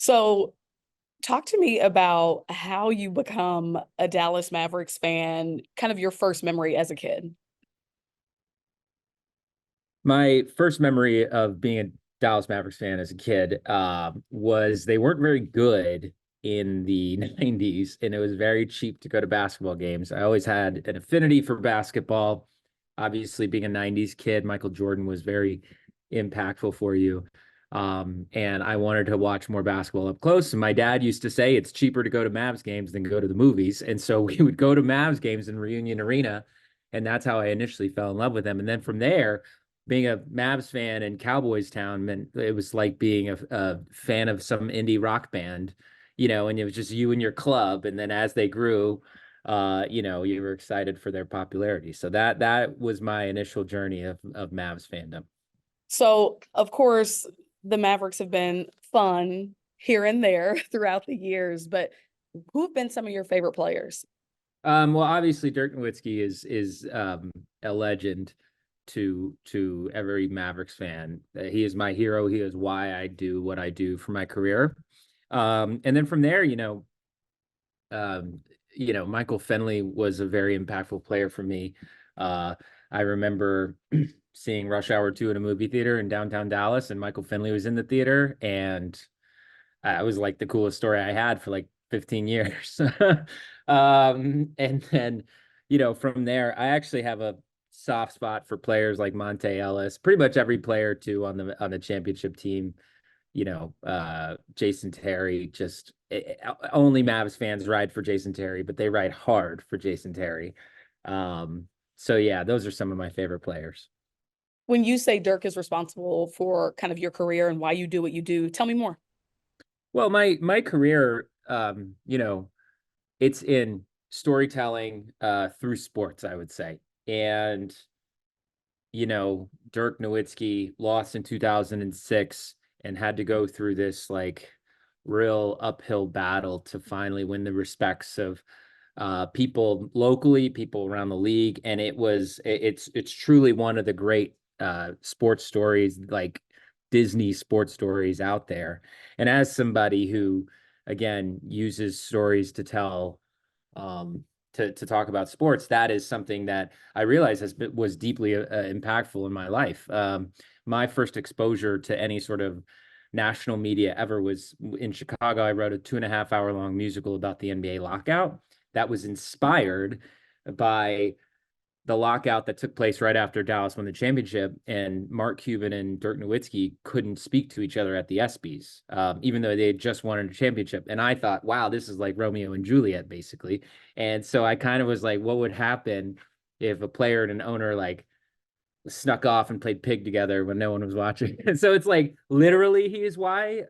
So, talk to me about how you become a Dallas Mavericks fan, kind of your first memory as a kid. My first memory of being a Dallas Mavericks fan as a kid was they weren't very good in the 90s, and it was very cheap to go to basketball games. I always had an affinity for basketball. Obviously, being a 90s kid, Michael Jordan was very impactful for you. And I wanted to watch more basketball up close. And my dad used to say it's cheaper to go to Mavs games than go to the movies. And so we would go to Mavs games in Reunion Arena. And that's how I initially fell in love with them. And then from there, being a Mavs fan in Cowboys Town meant it was like being a fan of some indie rock band, and it was just you and your club. And then as they grew, you were excited for their popularity. So that was my initial journey of Mavs fandom. So, of course, the Mavericks have been fun here and there throughout the years, but who have been some of your favorite players? Well, obviously Dirk Nowitzki is a legend to every Mavericks fan. He is my hero. He is why I do what I do for my career. And then from there, um, Michael Finley was a very impactful player for me. I remember seeing Rush Hour 2 in a movie theater in downtown Dallas, and Michael Finley was in the theater, and it was like the coolest story I had for like 15 years. And then, from there, I actually have a soft spot for players like Monte Ellis, pretty much every player too on the championship team. Jason Terry, only Mavs fans ride for Jason Terry, but they ride hard for Jason Terry. So yeah, those are some of my favorite players. When you say Dirk is responsible for kind of your career and why you do what you do, tell me more. Well, my career, it's in storytelling through sports, I would say. And Dirk Nowitzki lost in 2006 and had to go through this like real uphill battle to finally win the respects of people locally, people around the league, and it's truly one of the great sports stories, like Disney sports stories out there. And as somebody who, again, uses stories to tell um, to talk about sports, that is something that I realize was deeply impactful in my life. My first exposure to any sort of national media ever was in Chicago. I wrote a 2.5 hour long musical about the NBA lockout that was inspired by the lockout that took place right after Dallas won the championship, and Mark Cuban and Dirk Nowitzki couldn't speak to each other at the ESPYS, even though they had just won a championship. And I thought, wow, this is like Romeo and Juliet, basically. And so I kind of was like, what would happen if a player and an owner like snuck off and played pig together when no one was watching? And so it's like literally he is why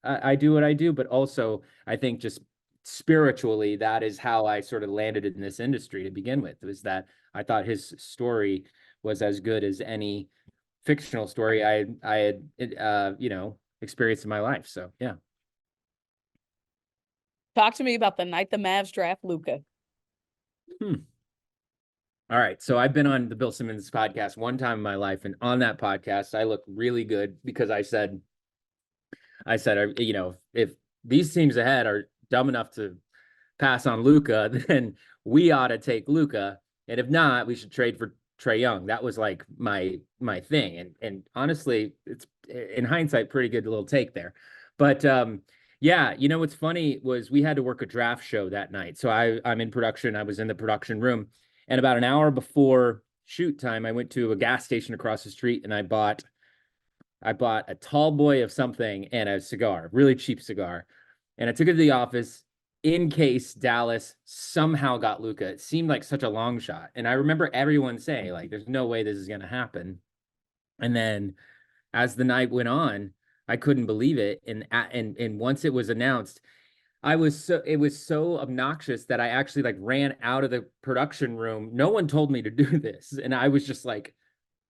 I do what I do, but also I think just spiritually that is how I sort of landed in this industry to begin with, was that I thought his story was as good as any fictional story I had experienced in my life. So yeah. Talk to me about the night the Mavs draft Luka. Hmm. All right. So I've been on the Bill Simmons podcast one time in my life, and on that podcast, I looked really good because I said, if these teams ahead are dumb enough to pass on Luka, then we ought to take Luka, and if not, we should trade for Trey Young. That was like my thing, and honestly, it's in hindsight pretty good little take there, but yeah, what's funny was we had to work a draft show that night, so I'm in production. I was in the production room, and about an hour before shoot time, I went to a gas station across the street and I bought a tall boy of something and a cigar, really cheap cigar. And I took it to the office in case Dallas somehow got Luka. It seemed like such a long shot. And I remember everyone saying, like, there's no way this is going to happen. And then as the night went on, I couldn't believe it. And once it was announced, it was so obnoxious that I actually like ran out of the production room. No one told me to do this. And I was just like,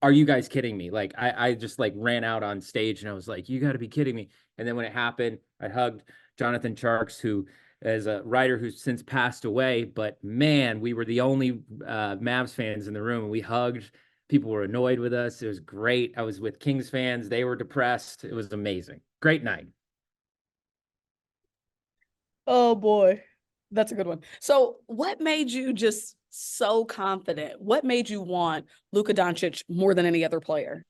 are you guys kidding me? Like I just like ran out on stage and I was like, you got to be kidding me. And then when it happened, I hugged Jonathan Charks, who is a writer who's since passed away. But man, we were the only Mavs fans in the room, and we hugged. People were annoyed with us. It was great. I was with Kings fans. They were depressed. It was amazing. Great night. Oh boy, that's a good one. So, what made you just so confident? What made you want Luka Doncic more than any other player?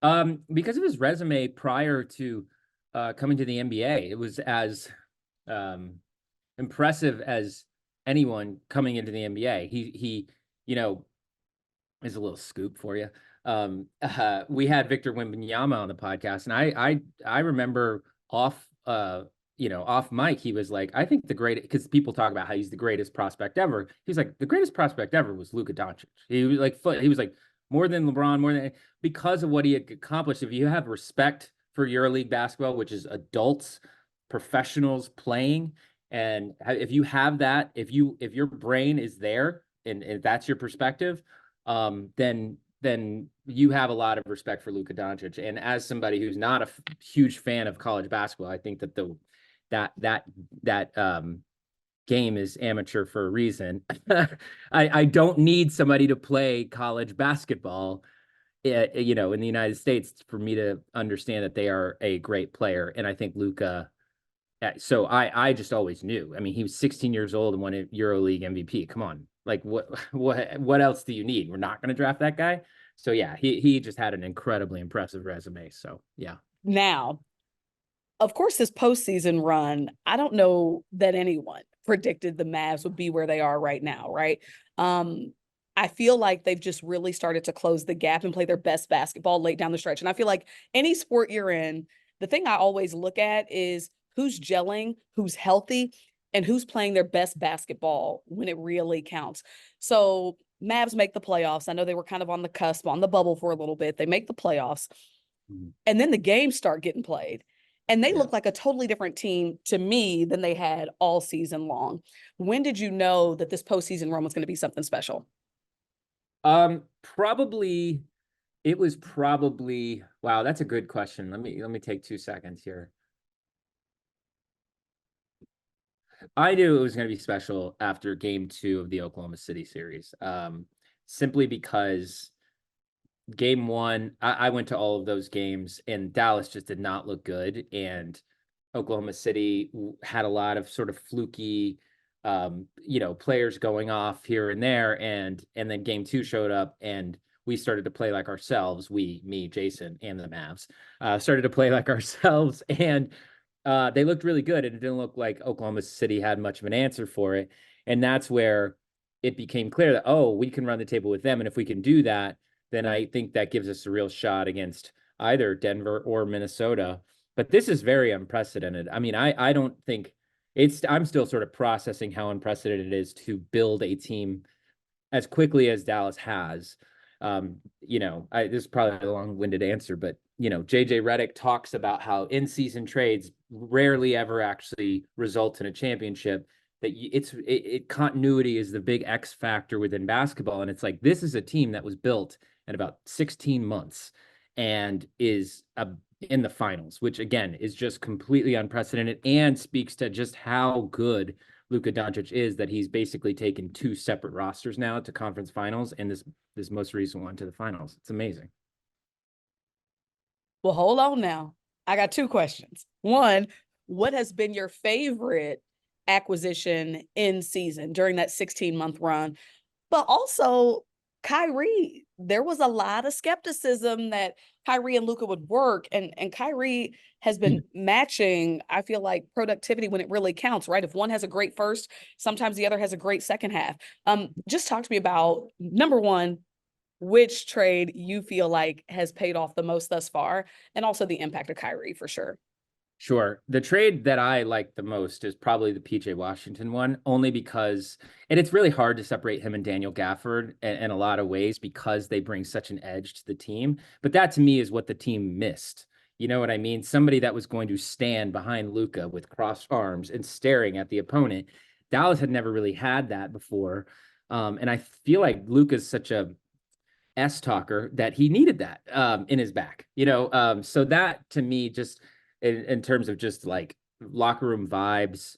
Because of his resume prior to coming to the NBA, it was as um, impressive as anyone coming into the NBA. You know, is a little scoop for you. We had Victor Wembanyama on the podcast, and I remember off off mic, he was like, I think the greatest, because people talk about how he's the greatest prospect ever. He's like, the greatest prospect ever was Luka Doncic. He was like more than LeBron, more than, because of what he had accomplished. If you have respect for EuroLeague basketball, which is adults, professionals playing, and if you have that, if your brain is there and if that's your perspective, then you have a lot of respect for Luka Doncic. And as somebody who's not a huge fan of college basketball, I think that that game is amateur for a reason. I don't need somebody to play college basketball, in the United States for me to understand that they are a great player. And I think Luka. So I just always knew. I mean, he was 16 years old and won a EuroLeague MVP. Come on, like what else do you need? We're not going to draft that guy. So yeah, he just had an incredibly impressive resume. So yeah. Now, of course, this postseason run, I don't know that anyone predicted the Mavs would be where they are right now, right? Um, I feel like they've just really started to close the gap and play their best basketball late down the stretch. And I feel like any sport you're in, the thing I always look at is who's gelling, who's healthy, and who's playing their best basketball when it really counts. So Mavs make the playoffs. I know they were kind of on the cusp, on the bubble for a little bit. They make the playoffs. Mhm. And then the games start getting played. And they Yeah. look like a totally different team to me than they had all season long. When did you know that this postseason run was going to be something special? Probably it was probably wow, that's a good question. Let me take 2 seconds here. I knew it was going to be special after game 2 of the Oklahoma City series. Simply because game 1, I went to all of those games, and Dallas just did not look good. And Oklahoma City had a lot of sort of fluky, players going off here and there. And then game 2 showed up, and we started to play like ourselves. Me, Jason, and the Mavs started to play like ourselves. And they looked really good, and it didn't look like Oklahoma City had much of an answer for it. And that's where it became clear that, oh, we can run the table with them. And if we can do that, then I think that gives us a real shot against either Denver or Minnesota. But this is very unprecedented. I mean, I don't think I'm still sort of processing how unprecedented it is to build a team as quickly as Dallas has. This is probably a long-winded answer, but JJ Redick talks about how in-season trades rarely ever actually result in a championship. That continuity is the big X factor within basketball, and it's like this is a team that was built in about 16 months and is in the finals, which again is just completely unprecedented and speaks to just how good Luka Doncic is, that he's basically taken 2 separate rosters now to conference finals, and this most recent one to the finals. It's amazing. Well, hold on now. I got two questions. One, what has been your favorite acquisition in season during that 16-month run? But also, Kyrie, there was a lot of skepticism that Kyrie and Luka would work, and Kyrie has been matching, I feel like, productivity when it really counts, right? If one has a great first, sometimes the other has a great second half. Just talk to me about, number one, which trade you feel like has paid off the most thus far, and also the impact of Kyrie for sure. Sure. The trade that I like the most is probably the PJ Washington one, only because, and it's really hard to separate him and Daniel Gafford in a lot of ways because they bring such an edge to the team. But that to me is what the team missed. You know what I mean? Somebody that was going to stand behind Luka with crossed arms and staring at the opponent. Dallas had never really had that before. And I feel like Luka's such a S talker that he needed that in his back, so that to me, just in terms of just like locker room vibes,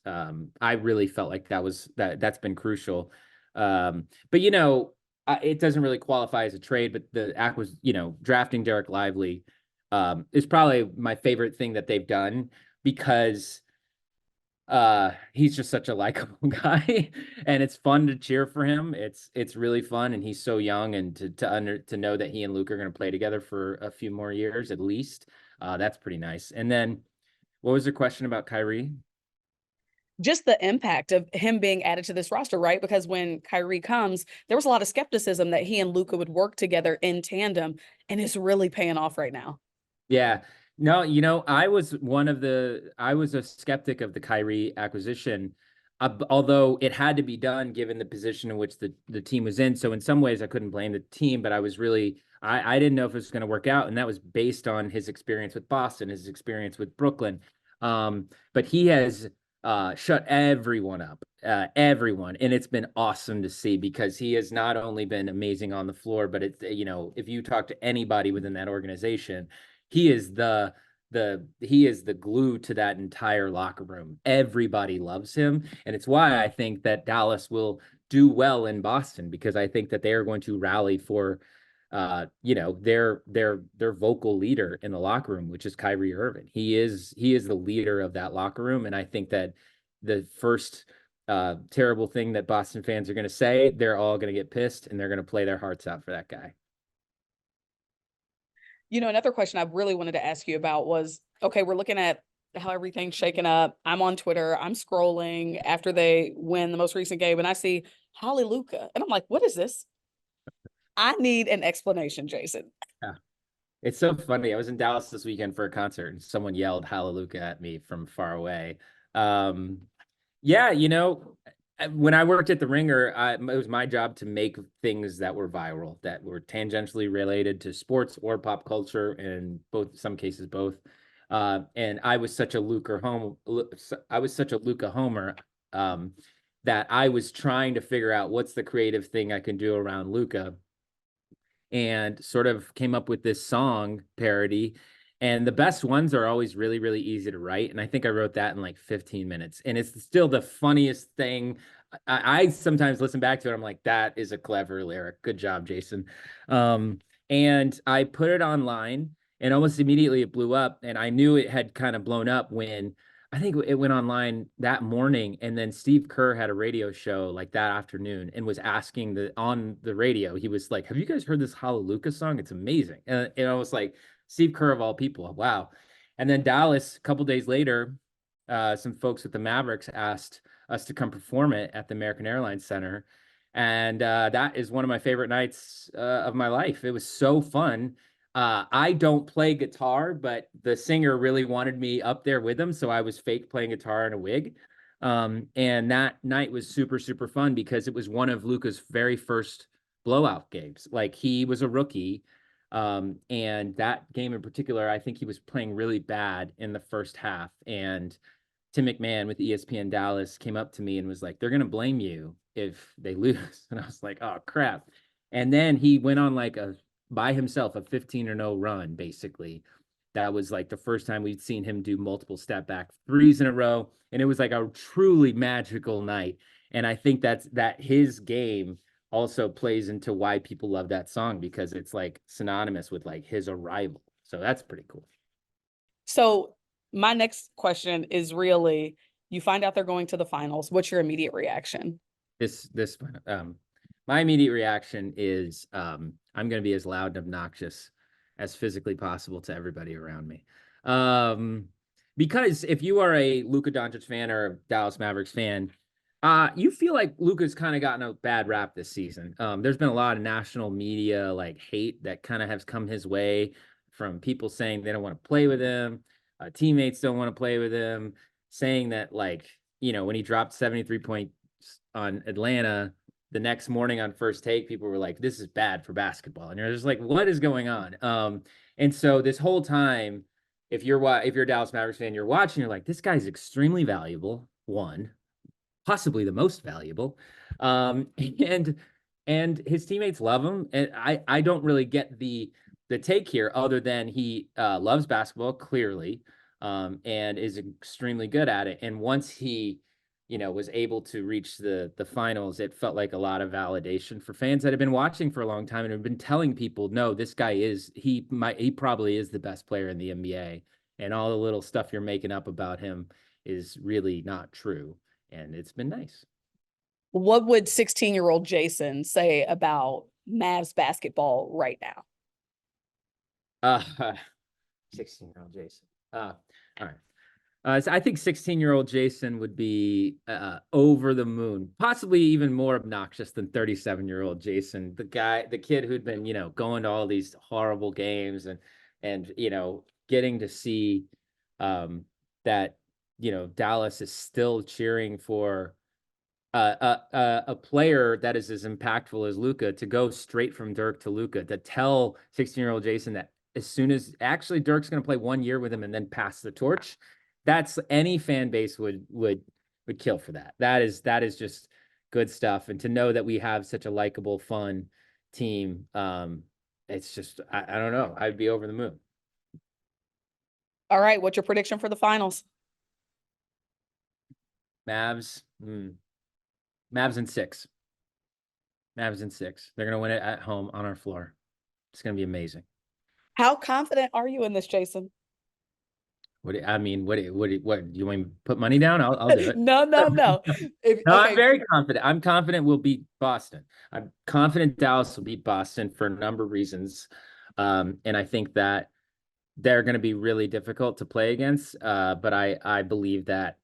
I really felt like that's been crucial. But it doesn't really qualify as a trade, but the act was, drafting Derek Lively is probably my favorite thing that they've done, because He's just such a likable guy, and it's fun to cheer for him. It's really fun, and he's so young, and to know that he and Luke are going to play together for a few more years at least, that's pretty nice. And then what was the question about Kyrie? Just the impact of him being added to this roster, right? Because when Kyrie comes, there was a lot of skepticism that he and Luka would work together in tandem, and it's really paying off right now. Yeah. No, I was a skeptic of the Kyrie acquisition, although it had to be done given the position in which the team was in. So in some ways I couldn't blame the team, but I didn't know if it was going to work out. And that was based on his experience with Boston, his experience with Brooklyn. But he has shut everyone up, everyone. And it's been awesome to see because he has not only been amazing on the floor, but if you talk to anybody within that organization, he is he is the glue to that entire locker room. Everybody loves him, and it's why I think that Dallas will do well in Boston, because I think that they are going to rally for their vocal leader in the locker room, which is Kyrie Irving. He is the leader of that locker room, and I think that the first terrible thing that Boston fans are going to say, they're all going to get pissed and they're going to play their hearts out for that guy. Another question I really wanted to ask you about was, okay, we're looking at how everything's shaken up. I'm on Twitter, I'm scrolling after they win the most recent game, and I see Halleluka. And I'm like, what is this? I need an explanation, Jason. Yeah. It's so funny. I was in Dallas this weekend for a concert and someone yelled Halleluka at me from far away. Um, yeah, when I worked at the Ringer, it was my job to make things that were viral, that were tangentially related to sports or pop culture, and both, some cases both. And I was such a Luka homer, um, that I was trying to figure out what's the creative thing I can do around Luka, and sort of came up with this song parody. And the best ones are always really, really easy to write. And I think I wrote that in like 15 minutes. And it's still the funniest thing. I sometimes listen back to it. I'm like, that is a clever lyric. Good job, Jason. Um, and I put it online, and almost immediately it blew up. And I knew it had kind of blown up when I think it went online that morning, and then Steve Kerr had a radio show like that afternoon and was asking on the radio. He was like, "Have you guys heard this Halleluka song? It's amazing." And I was like, Steve Kerr of all people, wow. And then Dallas, a couple days later, some folks with the Mavericks asked us to come perform it at the American Airlines Center, and that is one of my favorite nights of my life. It was so fun. I don't play guitar, but the singer really wanted me up there with him, so I was fake playing guitar in a wig. And that night was super, super fun because it was one of Luka's very first blowout games. Like, he was a rookie. And that game in particular, I think he was playing really bad in the first half. And Tim McMahon with ESPN Dallas came up to me and was like, "They're going to blame you if they lose." And I was like, "Oh, crap." And then he went on like by himself, a 15-0 run, basically. That was like the first time we'd seen him do multiple step back threes in a row. And it was like a truly magical night. And I think that his game also plays into why people love that song, because it's like synonymous with like his arrival. So that's pretty cool. So my next question is really, you find out they're going to the finals. What's your immediate reaction? This My immediate reaction is I'm going to be as loud and obnoxious as physically possible to everybody around me. Because if you are a Luka Doncic fan or a Dallas Mavericks fan, you feel like Luka's kind of gotten a bad rap this season. There's been a lot of national media like hate that kind of has come his way, from people saying they don't want to play with him, teammates don't want to play with him, saying that, like, when he dropped 73 points on Atlanta, the next morning on First Take, people were like, "This is bad for basketball," and you're just like, "What is going on?" And so this whole time, if you're a Dallas Mavericks fan, you're watching, you're like, "This guy's extremely valuable. One, possibly the most valuable, and his teammates love him." And I don't really get the take here, other than he loves basketball clearly, and is extremely good at it. And once he was able to reach the finals, it felt like a lot of validation for fans that have been watching for a long time and have been telling people, "No, this guy he probably is the best player in the NBA." And all the little stuff you're making up about him is really not true. And it's been nice. What would 16-year-old Jason say about Mavs basketball right now? Uh, 16-year-old Jason. All right. So I think 16-year-old Jason would be over the moon, possibly even more obnoxious than 37-year-old Jason, the kid who'd been, going to all these horrible games and getting to see that, Dallas is still cheering for a player that is as impactful as Luka to go straight from Dirk to Luka, to tell 16-year-old Jason that as soon as actually Dirk's going to play 1 year with him and then pass the torch, that's any fan base would kill for that. That is just good stuff. And to know that we have such a likable, fun team, it's just I don't know. I'd be over the moon. All right, what's your prediction for the finals? Mavs, Mavs in 6. Mavs in 6. They're gonna win it at home on our floor. It's gonna be amazing. How confident are you in this, Jason? I mean, what do you want me to put money down? I'll do it. No, no, no. No, I'm Okay, very confident. I'm confident we'll beat Boston. I'm confident Dallas will beat Boston for a number of reasons. And I think that they're going to be really difficult to play against. But I believe that,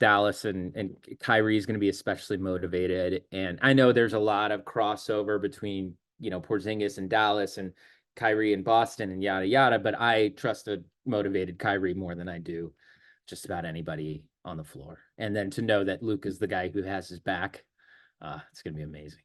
Dallas and Kyrie is going to be especially motivated. And I know there's a lot of crossover between, Porzingis and Dallas and Kyrie and Boston and yada, yada. But I trust a motivated Kyrie more than I do just about anybody on the floor. And then to know that Luke is the guy who has his back, it's going to be amazing.